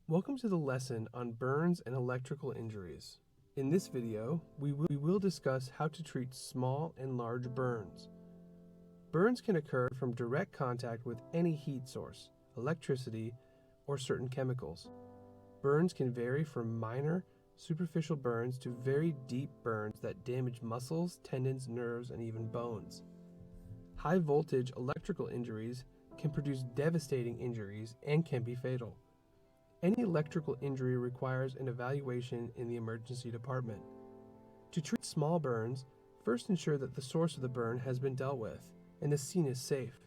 Welcome to the lesson on burns and electrical injuries. In this video, we will discuss how to treat small and large burns. Burns can occur from direct contact with any heat source, electricity, or certain chemicals. Burns can vary from minor, superficial burns to very deep burns that damage muscles, tendons, nerves, and even bones. High voltage electrical injuries can produce devastating injuries and can be fatal. Any electrical injury requires an evaluation in the emergency department. To treat small burns, first ensure that the source of the burn has been dealt with and the scene is safe.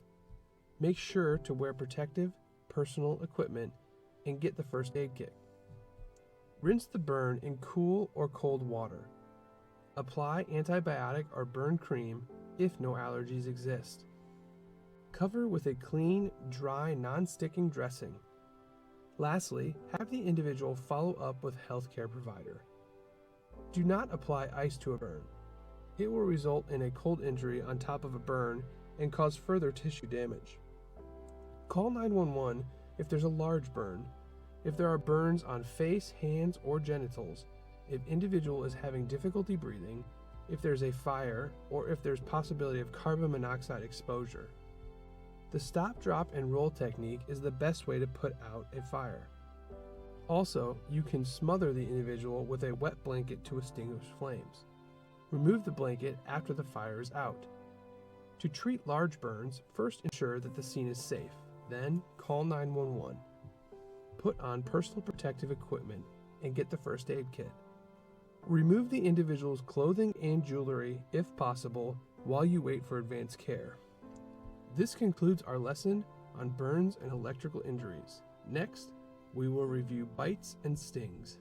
Make sure to wear protective, personal equipment and get the first aid kit. Rinse the burn in cool or cold water. Apply antibiotic or burn cream if no allergies exist. Cover with a clean, dry, non-sticking dressing. Lastly, have the individual follow up with a healthcare provider. Do not apply ice to a burn. It will result in a cold injury on top of a burn and cause further tissue damage. Call 911 if there's a large burn, if there are burns on face, hands, or genitals, if individual is having difficulty breathing, if there's a fire, or if there's possibility of carbon monoxide exposure. The stop, drop, and roll technique is the best way to put out a fire. Also, you can smother the individual with a wet blanket to extinguish flames. Remove the blanket after the fire is out. To treat large burns, first ensure that the scene is safe, then call 911. Put on personal protective equipment and get the first aid kit. Remove the individual's clothing and jewelry, if possible, while you wait for advanced care. This concludes our lesson on burns and electrical injuries. Next, we will review bites and stings.